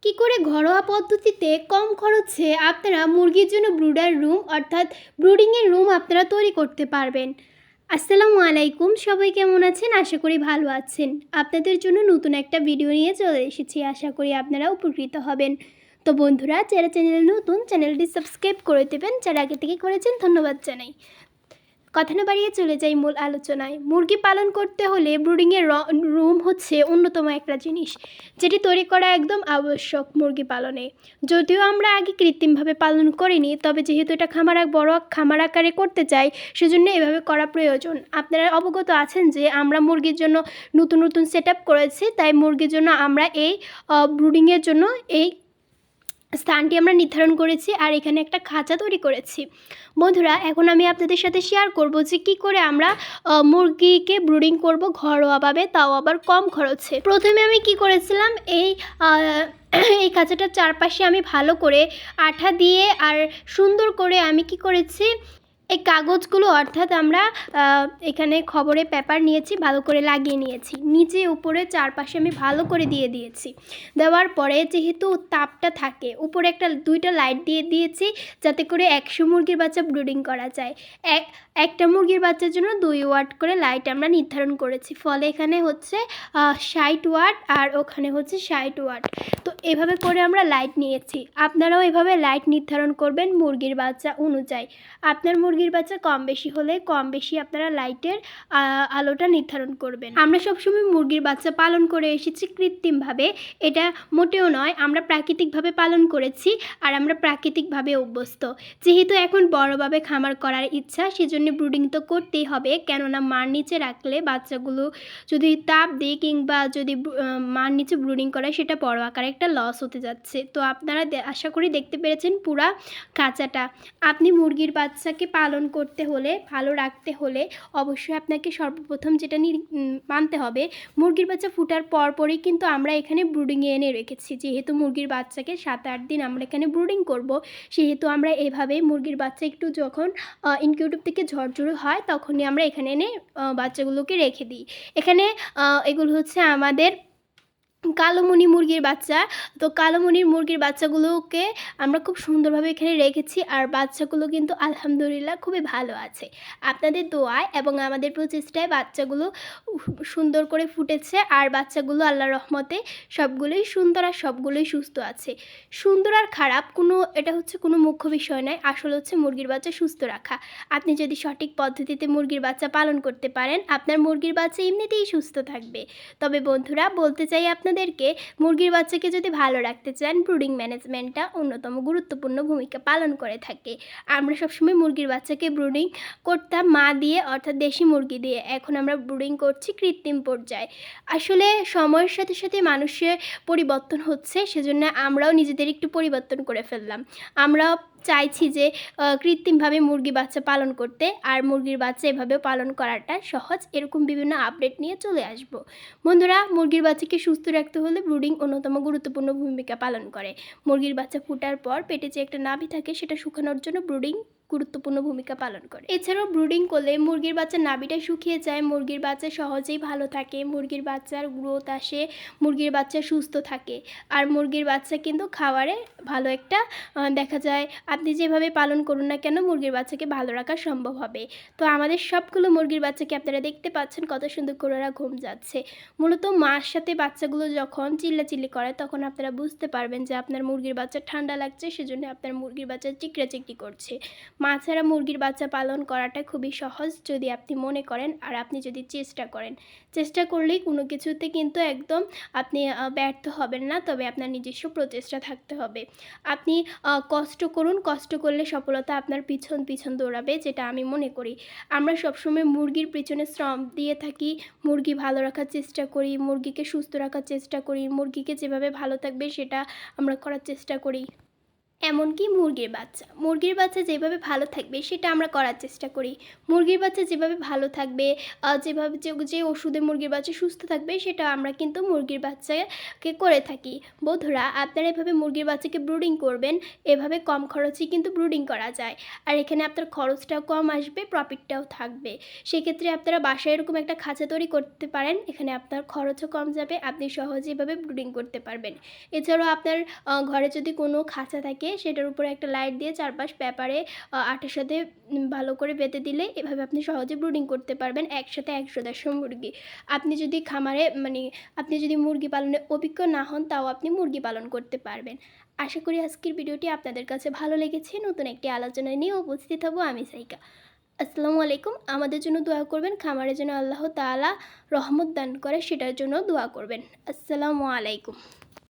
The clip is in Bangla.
কি করে ঘরোয়া পদ্ধতিতে কম খরচে আপনারা মুরগির জন্য ব্রুডার রুম অর্থাৎ ব্রুডিংয়ের রুম আপনারা তৈরি করতে পারবেন। আসসালামু আলাইকুম, সবাই কেমন আছেন? আশা করি ভালো আছেন। আপনাদের জন্য নতুন একটা ভিডিও নিয়ে চলে এসেছি, আশা করি আপনারা উপকৃত হবেন। তো বন্ধুরা, যারা চ্যানেলে নতুন, চ্যানেলটি সাবস্ক্রাইব করে দেবেন, যারা আগে থেকে করেছেন ধন্যবাদ জানাই। কথা না বাড়িয়ে চলে যাই মূল আলোচনায়। মুরগি পালন করতে হলে ব্রুডিংয়ের রুম হচ্ছে অন্যতম একটা জিনিস, যেটি তৈরি করা একদম আবশ্যক মুরগি পালনে। যদিও আমরা আগে কৃত্রিমভাবে পালন করিনি, তবে যেহেতু এটা বড় খামার আকারে করতে চাই, সেজন্য এভাবে করা প্রয়োজন। আপনারা অবগত আছেন যে আমরা মুরগির জন্য নতুন নতুন সেট আপ করেছি, তাই মুরগির জন্য আমরা এই ব্রুডিংয়ের জন্য এই স্থানটি আমরা নির্ধারণ করেছি আর এখানে একটা খাঁচা তৈরি করেছি। বন্ধুরা, এখন আমি আপনাদের সাথে শেয়ার করব যে কী করে আমরা মুরগিকে ব্রুডিং করব ঘরোয়াভাবে, তাও আবার কম খরচে। প্রথমে আমি কি করেছিলাম, এই খাঁচাটার চারপাশে আমি ভালো করে আঠা দিয়ে আর সুন্দর করে আমি কি করেছি, এই কাগজগুলো অর্থাৎ আমরা এখানে খবরের পেপার নিয়েছি, ভালো করে লাগিয়ে নিয়েছি। নিচে উপরে চারপাশে আমি ভালো করে দিয়ে দিয়েছি। দেওয়ার পরে যেহেতু তাপটা থাকে, উপরে দুইটা লাইট দিয়ে দিয়েছি, যাতে করে 100 মুরগির বাচ্চা ব্রুডিং করা যায়। একটা মুরগির বাচ্চার জন্য 2 ওয়াট করে লাইট আমরা নির্ধারণ করেছি। ফলে এখানে হচ্ছে 60 ওয়াট আর ওখানে হচ্ছে 60 ওয়াট। তো এভাবে করে আমরা লাইট নিয়েছি। আপনারাও এভাবে লাইট নির্ধারণ করবেন মুরগির বাচ্চা অনুযায়ী। আপনার মুরগির বাচ্চা কম বেশি হলে কম বেশি আপনারা লাইটের আলোটা নির্ধারণ করবেন। আমরা সবসময় মুরগির বাচ্চা পালন করে এসেছি কৃত্রিমভাবে, এটা মোটেও নয়। আমরা প্রাকৃতিকভাবে পালন করেছি আর আমরা প্রাকৃতিকভাবে অভ্যস্ত। যেহেতু এখন বড়োভাবে খামার করার ইচ্ছা, সেজন্য ব্রুডিং তো করতেই হবে, কেননা মার নিচে রাখলে বাচ্চাগুলো যদি তাপ দেয় কিংবা যদি মার নিচে ব্রুডিং করে, সেটা বড় আকারে একটা লস হতে যাচ্ছে। তো আপনারা আশা করি দেখতে পেরেছেন পুরা খাঁচাটা। আপনি মুরগির বাচ্চাকে পালন করতে হলে, ভালো রাখতে হলে অবশ্যই আপনাকে সর্বপ্রথম যেটা মানতে হবে, মুরগির বাচ্চা ফুটার পরপরই কিন্তু আমরা এখানে ব্রুডিংয়ে এনে রেখেছি। যেহেতু মুরগির বাচ্চাকে 7-8 দিন আমরা এখানে ব্রুডিং করব, সেহেতু আমরা এভাবেই মুরগির বাচ্চা একটু যখন ইনকিউবেটর থেকে ঝরঝরে হয়, তখনই আমরা এখানে এনে বাচ্চাগুলোকে রেখে দিই। এখানে এগুলো হচ্ছে আমাদের কালোমণি মুরগির বাচ্চা। তো কালোমণির মুরগির বাচ্চাগুলোকে আমরা খুব সুন্দরভাবে এখানে রেখেছি, আর বাচ্চাগুলো কিন্তু আলহামদুলিল্লাহ খুবই ভালো আছে। আপনাদের দোয়ায় এবং আমাদের প্রচেষ্টায় বাচ্চাগুলো সুন্দর করে ফুটেছে, আর বাচ্চাগুলো আল্লাহর রহমতে সবগুলোই সুন্দর আর সবগুলোই সুস্থ আছে। সুন্দর আর খারাপ এটা হচ্ছে কোনো মুখ্য বিষয় নয়, আসলে হচ্ছে মুরগির বাচ্চা সুস্থ রাখা। আপনি যদি সঠিক পদ্ধতিতে মুরগির বাচ্চা পালন করতে পারেন, আপনার মুরগির বাচ্চা এমনিতেই সুস্থ থাকবে। তবে বন্ধুরা, বলতে চাই আপনাদেরকে, মুরগির বাচ্চাকে যদি ভালো রাখতে চান, ব্রুডিং ম্যানেজমেন্টটা অন্যতম গুরুত্বপূর্ণ ভূমিকা পালন করে থাকে। আমরা সবসময় মুরগির বাচ্চাকে ব্রুডিং করতাম মা দিয়ে, অর্থাৎ দেশি মুরগি দিয়ে। এখন আমরা ব্রুডিং করছি কৃত্রিম পর্যায়ে। আসলে সময়ের সাথে সাথে মানুষের পরিবর্তন হচ্ছে, সেজন্য আমরাও নিজেদের একটু পরিবর্তন করে ফেললাম। আমরাও চাইছি যে কৃত্রিমভাবে মুরগি বাচ্চা পালন করতে, আর মুরগির বাচ্চা এভাবেও পালন করাটা সহজ। এরকম বিভিন্ন আপডেট নিয়ে চলে আসব। বন্ধুরা, মুরগির বাচ্চাকে সুস্থ রাখতে হলে ব্রুডিং অন্যতম গুরুত্বপূর্ণ ভূমিকা পালন করে। মুরগির বাচ্চা ফোটার পর পেটে যে একটা নাভি থাকে, সেটা শুকানোর জন্য ব্রুডিং গুরুত্বপূর্ণ ভূমিকা পালন করে। এছাড়াও ব্রুডিং করলে মুরগির বাচ্চার নাভিটা শুকিয়ে যায়, মুরগির বাচ্চা সহজেই ভালো থাকে, মুরগির বাচ্চার গ্রোথ আসে, মুরগির বাচ্চা সুস্থ থাকে। আর মুরগির বাচ্চা কিন্তু খাবারে ভালো একটা দেখা যায়, আপনি যেভাবে পালন করুন না কেন, মুরগির বাচ্চাকে ভালো রাখা সম্ভব হবে। তো আমাদের সবগুলো মুরগির বাচ্চাকে আপনারা দেখতে পাচ্ছেন কত সুন্দর করে ওরা ঘুম যাচ্ছে। মূলত মার সাথে বাচ্চাগুলো যখন চিল্লাচিল্লি করে, তখন আপনারা বুঝতে পারবেন যে আপনার মুরগির বাচ্চা ঠান্ডা লাগছে, সেজন্য আপনার মুরগির বাচ্চা চিকড়াচিকড়ি করছে। মা ছাড়া মুরগির বাচ্চা পালন করাটা খুবই সহজ, যদি আপনি মনে করেন আর আপনি যদি চেষ্টা করেন। চেষ্টা করলেই কোনো কিছুতে কিন্তু একদম আপনি ব্যর্থ হবেন না, তবে আপনার নিজস্ব প্রচেষ্টা থাকতে হবে। আপনি কষ্ট করুন, কষ্ট করলে সফলতা আপনার পিছন পিছন দৌড়াবে, যেটা আমি মনে করি। আমরা সবসময় মুরগির পিছনে শ্রম দিয়ে থাকি, মুরগি ভালো রাখার চেষ্টা করি, মুরগিকে সুস্থ রাখার চেষ্টা করি, মুরগিকে যেভাবে ভালো থাকবে সেটা আমরা করার চেষ্টা করি। এমনকি মুরগির বাচ্চা যেভাবে ভালো থাকবে সেটা আমরা করার চেষ্টা করি। মুরগির বাচ্চা যেভাবে ভালো থাকবে, যেভাবে যে ওষুধে মুরগির বাচ্চা সুস্থ থাকবে সেটা আমরা কিন্তু মুরগির বাচ্চাকে করে থাকি। বন্ধুরা, আপনারা এভাবে মুরগির বাচ্চাকে ব্রুডিং করবেন, এভাবে কম খরচেই কিন্তু ব্রুডিং করা যায়। আর এখানে আপনার খরচটাও কম আসবে, প্রফিটটাও থাকবে। সেক্ষেত্রে আপনারা বাসায় এরকম একটা খাঁচা তৈরি করতে পারেন, এখানে আপনার খরচও কম যাবে, আপনি সহজে এভাবে ব্রুডিং করতে পারবেন। এছাড়াও আপনার ঘরে যদি কোনো খাঁচা থাকে সেটার উপরে একটা লাইট দিয়ে চারপাশ পেপারে আটার সাথে ভালো করে বেঁধে দিলে এভাবে আপনি সহজে ব্রুডিং করতে পারবেন একসাথে ১০০-১৫০ মুরগি। আপনি যদি খামারে আপনি যদি মুরগি পালনে অভিজ্ঞ না হন তাও আপনি মুরগি পালন করতে পারবেন। আশা করি আজকের ভিডিওটি আপনাদের কাছে ভালো লেগেছে। নতুন একটি আলোচনা নিয়ে উপস্থিত হব আমি সাইকা। আসসালামু আলাইকুম। আমাদের জন্য দোয়া করবেন, খামারের জন্য আল্লাহ তাআলা রহমত দান করে সেটার জন্য দোয়া করবেন। আসসালামু আলাইকুম।